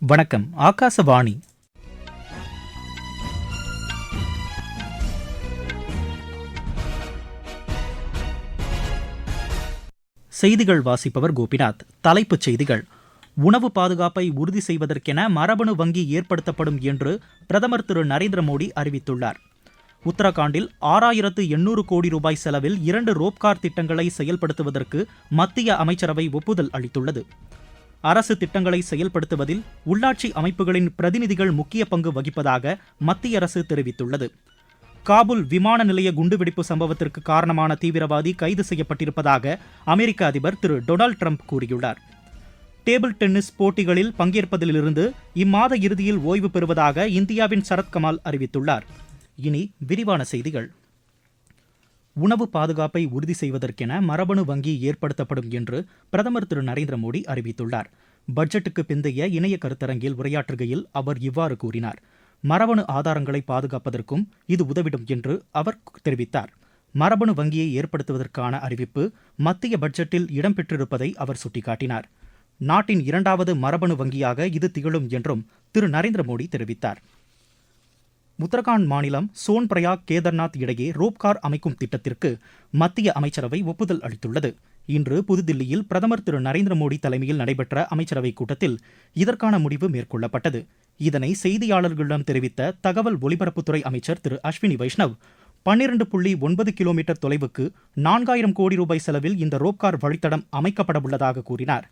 வணக்கம். ஆகாசவாணி. செய்திகள் வாசிப்பவர் கோபிநாத். தலைப்புச் செய்திகள். உணவு பாதுகாப்பை உறுதி செய்வதற்கென மரபணு வங்கி ஏற்படுத்தப்படும் என்று பிரதமர் திரு நரேந்திர மோடி அறிவித்துள்ளார். உத்தரகாண்டில் 6800 கோடி ரூபாய் செலவில் 2 ரோப்கார் திட்டங்களை செயல்படுத்துவதற்கு மத்திய அமைச்சரவை ஒப்புதல் அளித்துள்ளது. அரசு திட்டங்களை செயல்படுத்துவதில் உள்ளாட்சி அமைப்புகளின் பிரதிநிதிகள் முக்கிய பங்கு வகிப்பதாக மத்திய அரசு தெரிவித்துள்ளது. காபூல் விமான நிலைய குண்டுவெடிப்பு சம்பவத்திற்கு காரணமான தீவிரவாதி கைது செய்யப்பட்டிருப்பதாக அமெரிக்க அதிபர் திரு டொனால்டு ட்ரம்ப் கூறியுள்ளார். டேபிள் டென்னிஸ் போட்டிகளில் பங்கேற்பதிலிருந்து இம்மாத இறுதியில் ஓய்வு பெறுவதாக இந்தியாவின் சரத்கமால் அறிவித்துள்ளார். இனி விரிவான செய்திகள். உணவு பாதுகாப்பை உறுதி செய்வதற்கென மரபணு வங்கி ஏற்படுத்தப்படும் என்று பிரதமர் திரு நரேந்திர மோடி அறிவித்துள்ளார். பட்ஜெட்டுக்கு பிந்தைய இணைய கருத்தரங்கில் உரையாற்றுகையில் அவர் இவ்வாறு கூறினார். மரபணு ஆதாரங்களை பாதுகாப்பதற்கும் இது உதவிடும் என்று அவர் தெரிவித்தார். மரபணு வங்கியை ஏற்படுத்துவதற்கான அறிவிப்பு மத்திய பட்ஜெட்டில் இடம்பெற்றிருப்பதை அவர் சுட்டிக்காட்டினார். நாட்டின் 2வது மரபணு வங்கியாக இது திகழும் என்றும் திரு நரேந்திர மோடி தெரிவித்தார். உத்தரகாண்ட் மாநிலம் சோன்பிரயாக் கேதர்நாத் இடையே ரோப்கார் அமைக்கும் திட்டத்திற்கு மத்திய அமைச்சரவை ஒப்புதல் அளித்துள்ளது. இன்று புதுதில்லியில் பிரதமர் திரு நரேந்திர மோடி தலைமையில் நடைபெற்ற அமைச்சரவைக் கூட்டத்தில் இதற்கான முடிவு மேற்கொள்ளப்பட்டது. இதனை செய்தியாளர்களிடம் தெரிவித்த தகவல் ஒலிபரப்புத்துறை அமைச்சர் திரு அஸ்வினி வைஷ்ணவ், 12.9 கிலோமீட்டர் தொலைவுக்கு 4000 கோடி ரூபாய் செலவில் இந்த ரோப்கார் வழித்தடம் அமைக்கப்படவுள்ளதாக கூறினார்.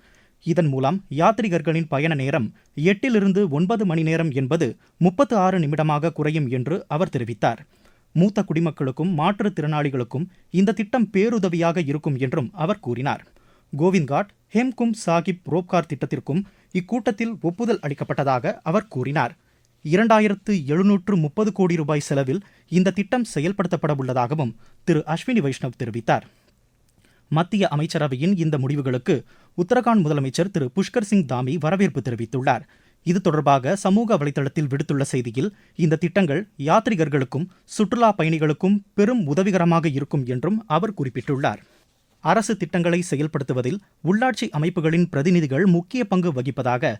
இதன் மூலம் யாத்ரீகர்களின் பயண நேரம் 8 to 9 மணி நேரம் என்பது 36 நிமிடமாக குறையும் என்று அவர் தெரிவித்தார். மூத்த குடிமக்களுக்கும் மாற்றுத்திறனாளிகளுக்கும் இந்த திட்டம் பேருதவியாக இருக்கும் என்றும் அவர் கூறினார். கோவிந்த்காட் ஹேம்குண்ட் சாஹிப் ரோப்கார் திட்டத்திற்கும் இக்கூட்டத்தில் ஒப்புதல் அளிக்கப்பட்டதாக அவர் கூறினார். 2730 கோடி ரூபாய் செலவில் இந்த திட்டம் செயல்படுத்தப்பட உள்ளதாகவும் திரு அஸ்வினி வைஷ்ணவ் தெரிவித்தார். மத்திய அமைச்சரவையின் இந்த முடிவுகளுக்கு உத்தரகாண்ட் முதலமைச்சர் திரு புஷ்கர் சிங் தாமி வரவேற்பு தெரிவித்துள்ளார். இது தொடர்பாக சமூக வலைதளத்தில் விடுத்துள்ள செய்தியில், இந்த திட்டங்கள் யாத்ரீகர்களுக்கும் சுற்றுலா பயணிகளுக்கும் பெரும் உதவிகரமாக இருக்கும் என்றும் அவர் குறிப்பிட்டுள்ளார். அரசு திட்டங்களை செயல்படுத்துவதில் உள்ளாட்சி அமைப்புகளின் பிரதிநிதிகள் முக்கிய பங்கு வகிப்பதாக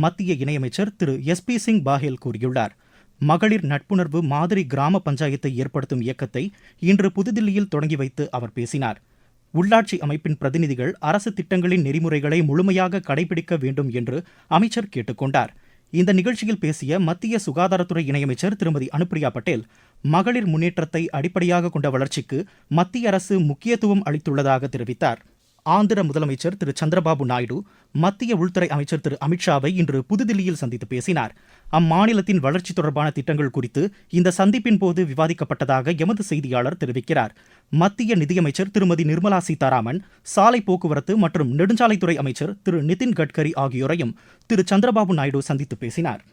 மத்திய இணையமைச்சர் திரு SP சிங் பாஹேல் கூறியுள்ளார். மகளிர் நட்புணர்வு மாதிரி கிராம பஞ்சாயத்தை ஏற்படுத்தும் இயக்கத்தை இன்று புதுதில்லியில் தொடங்கி வைத்து அவர் பேசினார். உள்ளாட்சி அமைப்பின் பிரதிநிதிகள் அரசு திட்டங்களின் நெறிமுறைகளை முழுமையாக கடைபிடிக்க வேண்டும் என்று அமைச்சர் கேட்டுக்கொண்டார். இந்த நிகழ்ச்சியில் பேசிய மத்திய சுகாதாரத்துறை இணையமைச்சர் திருமதி அனுப்பிரியா பட்டேல், மகளிர் முன்னேற்றத்தை அடிப்படையாக கொண்ட வளர்ச்சிக்கு மத்திய அரசு முக்கியத்துவம் அளித்துள்ளதாக தெரிவித்தார். ஆந்திர முதலமைச்சர் திரு சந்திரபாபு நாயுடு மத்திய உள்துறை அமைச்சர் திரு அமித்ஷாவை இன்று புதுதில்லியில் சந்தித்து பேசினார். அம்மாநிலத்தின் வளர்ச்சி தொடர்பான திட்டங்கள் குறித்து இந்த சந்திப்பின் போது விவாதிக்கப்பட்டதாக எமது செய்தியாளர் தெரிவிக்கிறார். மத்திய நிதியமைச்சர் திருமதி நிர்மலா சீதாராமன், சாலை போக்குவரத்து மற்றும் நெடுஞ்சாலைத்துறை அமைச்சர் திரு நிதின் கட்கரி ஆகியோரையும் திரு சந்திரபாபு நாயுடு சந்தித்து பேசினார்.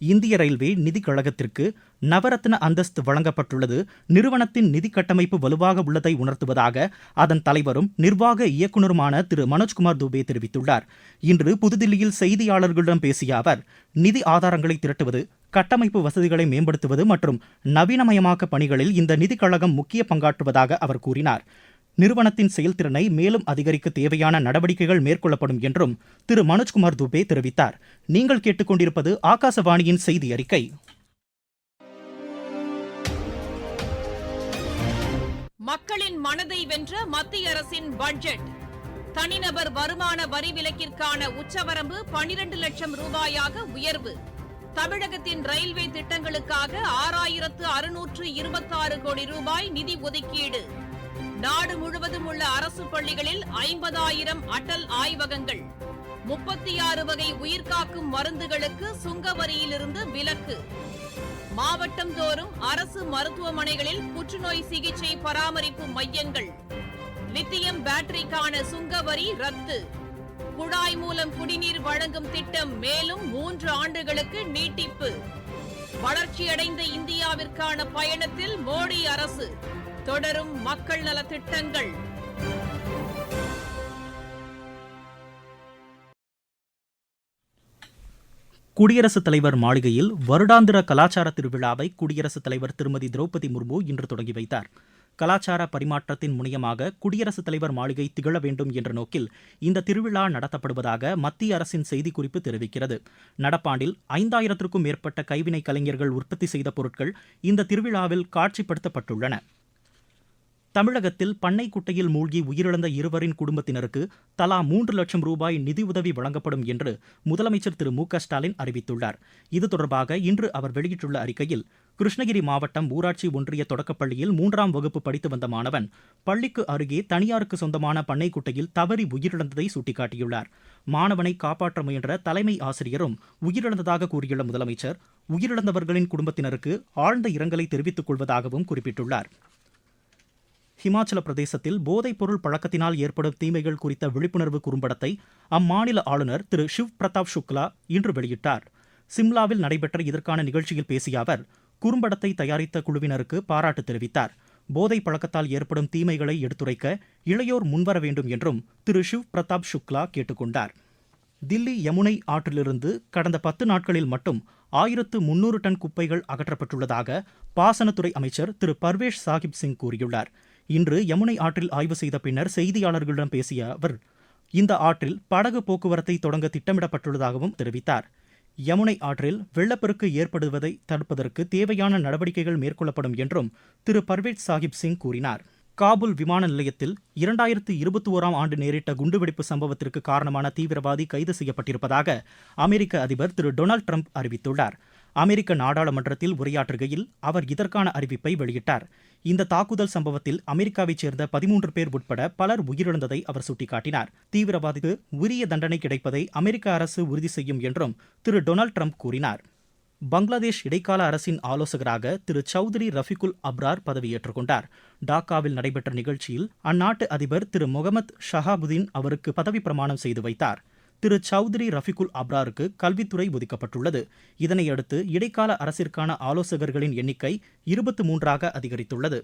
இந்திய ரயில்வே நிதி கழகத்திற்கு நவரத்ன அந்தஸ்து வழங்கப்பட்டுள்ளது நிறுவனத்தின் நிதி கட்டமைப்பு வலுவாக உள்ளதை உணர்த்துவதாக அதன் தலைவரும் நிர்வாக இயக்குநருமான திரு மனோஜ்குமார் துபே தெரிவித்துள்ளார். இன்று புதுதில்லியில் செய்தியாளர்களிடம் பேசிய அவர், நிதி ஆதாரங்களை திரட்டுவது, கட்டமைப்பு வசதிகளை மேம்படுத்துவது மற்றும் நவீனமயமாக்க பணிகளில் இந்த நிதி கழகம் முக்கிய பங்காற்றுவதாக அவர் கூறினார். நிறுவனத்தின் செயல்திறனை மேலும் அதிகரிக்க தேவையான நடவடிக்கைகள் மேற்கொள்ளப்படும் என்றும் திரு மனோஜ்குமார் துபே தெரிவித்தார். நீங்கள் கேட்டுக்கொண்டிருப்பது ஆகாசவாணியின் செய்தி அறிக்கை. மக்களின் மனதை வென்ற மத்திய அரசின் பட்ஜெட். தனிநபர் வருமான வரி விலக்கிற்கான உச்சவரம்பு 12 லட்சம் ரூபாயாக உயர்வு. தமிழகத்தின் ரயில்வே திட்டங்களுக்காக 6626 கோடி ரூபாய் நிதி ஒதுக்கீடு. நாடு முழுவதும் உள்ள அரசு பள்ளிகளில் 50,000 அடல் ஆய்வகங்கள். 36 வகை உயிர்காக்கும் மருந்துகளுக்கு சுங்க வரியிலிருந்து விலக்கு. மாவட்டம் தோறும் அரசு மருத்துவமனைகளில் புற்றுநோய் சிகிச்சை பராமரிப்பு மையங்கள். லித்தியம் பேட்டரிக்கான சுங்க வரி ரத்து. குழாய் மூலம் குடிநீர் வழங்கும் திட்டம் மேலும் 3 ஆண்டுகளுக்கு நீட்டிப்பு. வளர்ச்சியடைந்த இந்தியாவிற்கான பயணத்தில் மோடி அரசு. தொடரும் மக்கள் நல திட்டங்கள். குடியரசுத் தலைவர் மாளிகையில் வருடாந்திர கலாச்சார திருவிழாவை குடியரசுத் தலைவர் திருமதி திரௌபதி முர்மு இன்று தொடங்கி வைத்தார். கலாச்சார பரிமாற்றத்தின் முனையமாக குடியரசுத் தலைவர் மாளிகை திகழ வேண்டும் என்ற நோக்கில் இந்த திருவிழா நடத்தப்படுவதாக மத்திய அரசின் செய்திக்குறிப்பு தெரிவிக்கிறது. நடப்பாண்டில் 5000க்கும் மேற்பட்ட கைவினை கலைஞர்கள் உற்பத்தி செய்த பொருட்கள் இந்த திருவிழாவில் காட்சிப்படுத்தப்பட்டுள்ளன. தமிழகத்தில் பண்ணை குட்டையில் மூழ்கி உயிரிழந்த இருவரின் குடும்பத்தினருக்கு தலா 3 லட்சம் ரூபாய் நிதியுதவி வழங்கப்படும் என்று முதலமைச்சர் திரு மு.க.ஸ்டாலின் அறிவித்துள்ளார். இது தொடர்பாக இன்று அவர் வெளியிட்டுள்ள அறிக்கையில், கிருஷ்ணகிரி மாவட்டம் ஊராட்சி ஒன்றிய தொடக்கப்பள்ளியில் 3ஆம் வகுப்பு படித்து வந்த மாணவன் பள்ளிக்கு அருகே தனியாருக்கு சொந்தமான பண்ணை குட்டையில் தவறி உயிரிழந்ததை சுட்டிக்காட்டியுள்ளார். மாணவனை காப்பாற்ற முயன்ற தலைமை ஆசிரியரும் உயிரிழந்ததாக கூறியுள்ள முதலமைச்சர், உயிரிழந்தவர்களின் குடும்பத்தினருக்கு ஆழ்ந்த இரங்கலை தெரிவித்துக் கொள்வதாகவும் குறிப்பிட்டுள்ளார். ஹிமாச்சல பிரதேசத்தில் போதைப் பொருள் பழக்கத்தினால் ஏற்படும் தீமைகள் குறித்த விழிப்புணர்வு குறும்படத்தை அம்மாநில ஆளுநர் திரு ஷிவ் பிரதாப் சுக்லா இன்று வெளியிட்டார். சிம்லாவில் நடைபெற்ற இதற்கான நிகழ்ச்சியில் பேசிய அவர், குறும்படத்தை தயாரித்த குழுவினருக்கு பாராட்டு தெரிவித்தார். போதை பழக்கத்தால் ஏற்படும் தீமைகளை எடுத்துரைக்க இளையோர் முன்வர வேண்டும் என்றும் திரு ஷிவ் பிரதாப் சுக்லா கேட்டுக்கொண்டார். தில்லி யமுனை ஆற்றிலிருந்து கடந்த 10 நாட்களில் மட்டும் 1300 டன் குப்பைகள் அகற்றப்பட்டுள்ளதாக பாசனத்துறை அமைச்சர் திரு பர்வேஷ் சாஹிப் சிங் கூறியுள்ளார். இன்று யமுனை ஆற்றில் ஆய்வு செய்த பின்னர் செய்தியாளர்களிடம் பேசிய அவர், இந்த ஆற்றில் படகு போக்குவரத்தை தொடங்க திட்டமிடப்பட்டுள்ளதாகவும் தெரிவித்தார். யமுனை ஆற்றில் வெள்ளப்பெருக்கு ஏற்படுவதை தடுப்பதற்கு தேவையான நடவடிக்கைகள் மேற்கொள்ளப்படும் என்றும் திரு பர்வேஷ் சாஹிப் சிங் கூறினார். காபூல் விமான நிலையத்தில் 2021ஆம் ஆண்டு நேரிட்ட குண்டுவெடிப்பு சம்பவத்திற்கு காரணமான தீவிரவாதி கைது செய்யப்பட்டிருப்பதாக அமெரிக்க அதிபர் திரு டொனால்டு ட்ரம்ப் அறிவித்துள்ளார். அமெரிக்க நாடாளுமன்றத்தில் உரையாற்றுகையில் அவர் இதற்கான அறிவிப்பை வெளியிட்டார். இந்த தாக்குதல் சம்பவத்தில் அமெரிக்காவைச் சேர்ந்த 13 பேர் உட்பட பலர் உயிரிழந்ததை அவர் சுட்டிக்காட்டினார். தீவிரவாதிக்கு உரிய தண்டனை கிடைப்பதை அமெரிக்க அரசு உறுதி செய்யும் என்றும் திரு டொனால்டு ட்ரம்ப் கூறினார். பங்களாதேஷ் இடைக்கால அரசின் ஆலோசகராக திரு சௌத்ரி ரஃபிகுல் அப்ரார் பதவியேற்றுக் கொண்டார். டாக்காவில் நடைபெற்ற நிகழ்ச்சியில் அந்நாட்டு அதிபர் திரு முகமது ஷஹாபுதீன் அவருக்கு பதவி பிரமாணம் செய்து வைத்தார். திரு சௌத்ரி ரஃபிகுல் அப்ராருக்கு கல்வித்துறை ஒதுக்கப்பட்டுள்ளது. இதனையடுத்து இடைக்கால அரசிற்கான ஆலோசகர்களின் எண்ணிக்கை 23ஆக அதிகரித்துள்ளது.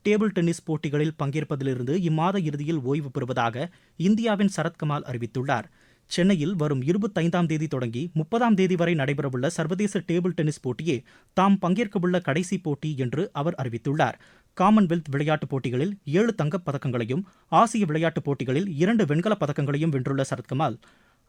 டேபிள் டென்னிஸ் போட்டிகளில் பங்கேற்பதிலிருந்து இம்மாத இறுதியில் ஓய்வு பெறுவதாக இந்தியாவின் சரத்கமல் அறிவித்துள்ளார். சென்னையில் வரும் 25ஆம் தேதி தொடங்கி 30ஆம் தேதி வரை நடைபெறவுள்ள சர்வதேச டேபிள் டென்னிஸ் போட்டியே தாம் பங்கேற்கவுள்ள கடைசி போட்டி என்று அவர் அறிவித்துள்ளார். காமன்வெல்த் விளையாட்டுப் போட்டிகளில் 7 தங்கப் பதக்கங்களையும் ஆசிய விளையாட்டுப் போட்டிகளில் 2 வெண்கலப் பதக்கங்களையும் வென்றுள்ள சரத்கமல்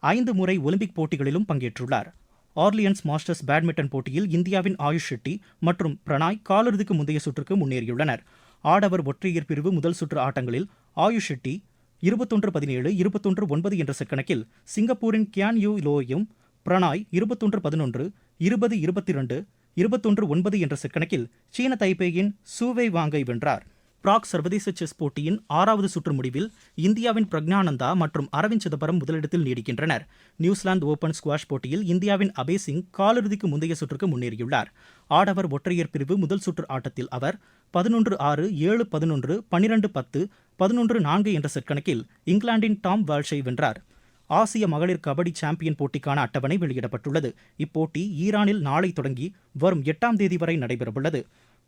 5 முறை ஒலிம்பிக் போட்டிகளிலும் பங்கேற்றுள்ளார். ஆர்லியன்ஸ் மாஸ்டர்ஸ் பேட்மிண்டன் போட்டியில் இந்தியாவின் ஆயுஷ் ஷெட்டி மற்றும் பிரணாய் காலிறுதிக்கு முந்தைய சுற்றுக்கு முன்னேறியுள்ளனர். ஆடவர் ஒற்றையர் பிரிவு முதல் சுற்று ஆட்டங்களில் ஆயுஷ் ஷெட்டி 21-17, 21-9 என்ற செட் கணக்கில் சிங்கப்பூரின் கியான் யூ லோயையும், பிரணாய் 21-11, 20-22, 21-9 என்ற செட் கணக்கில் சீன தைப்பேயின் சூவை வாங்கை வென்றார். பிராக் சர்வதேச செஸ் போட்டியின் 6வது சுற்று முடிவில் இந்தியாவின் பிரக்ஞானந்தா மற்றும் அரவிந்த் சிதம்பரம் முதலிடத்தில் நீடிக்கின்றனர். நியூசிலாந்து ஓபன் ஸ்குவாஷ் போட்டியில் இந்தியாவின் அபய் சிங் காலிறுதிக்கு முந்தைய சுற்றுக்கு முன்னேறியுள்ளார். ஆடவர் ஒற்றையர் பிரிவு முதல் சுற்று ஆட்டத்தில் அவர் 11-6, 7-11, 12-10, 11-4 என்ற செட் கணக்கில் இங்கிலாந்தின் டாம் வால்ஷை வென்றார். ஆசிய மகளிர் கபடி சாம்பியன் போட்டிக்கான அட்டவணை வெளியிடப்பட்டுள்ளது. இப்போட்டி ஈரானில் நாளை தொடங்கி வரும் 8ஆம் தேதி வரை நடைபெறவுள்ளது.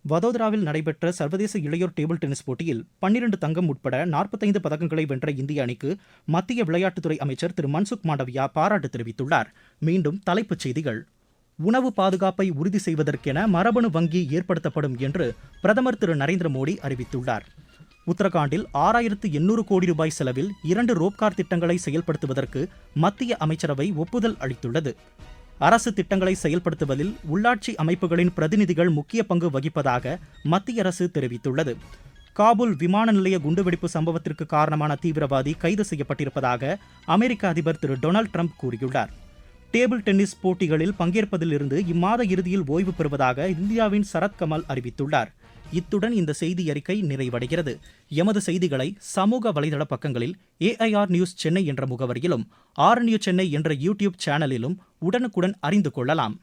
வதோதராவில் நடைபெற்ற சர்வதேச இளையோர் டேபிள் டென்னிஸ் போட்டியில் 12 தங்கம் உட்பட 45 பதக்கங்களை வென்ற இந்திய அணிக்கு மத்திய விளையாட்டுத்துறை அமைச்சர் திரு மன்சுக் மாண்டவியா பாராட்டு தெரிவித்துள்ளார். மீண்டும் தலைப்புச் செய்திகள். உணவு பாதுகாப்பை உறுதி செய்வதற்கென மரபணு வங்கி ஏற்படுத்தப்படும் என்று பிரதமர் திரு நரேந்திர மோடி அறிவித்துள்ளார். உத்தரகாண்டில் 6800 கோடி ரூபாய் செலவில் 2 ரோப்கார் திட்டங்களை செயல்படுத்துவதற்கு மத்திய அமைச்சரவை ஒப்புதல் அளித்துள்ளது. அரசு திட்டங்களை செயல்படுத்துவதில் உள்ளாட்சி அமைப்புகளின் பிரதிநிதிகள் முக்கிய பங்கு வகிப்பதாக மத்திய அரசு தெரிவித்துள்ளது. காபூல் விமான நிலைய குண்டுவெடிப்பு சம்பவத்திற்கு காரணமான தீவிரவாதி கைது செய்யப்பட்டிருப்பதாக அமெரிக்க அதிபர் திரு டொனால்டு ட்ரம்ப் கூறியுள்ளார். டேபிள் டென்னிஸ் போட்டிகளில் பங்கேற்பதிலிருந்து இம்மாத இறுதியில் ஓய்வு பெறுவதாக இந்தியாவின் சரத்கமல் அறிவித்துள்ளார். இத்துடன் இந்த செய்தி அறிக்கை நிறைவடைகிறது. எமது செய்திகளை சமூக வலைதள பக்கங்களில் AIR நியூஸ் சென்னை என்ற முகவரியிலும் RNU சென்னை என்ற யூடியூப் சேனலிலும் உடனுக்குடன் அறிந்து கொள்ளலாம்.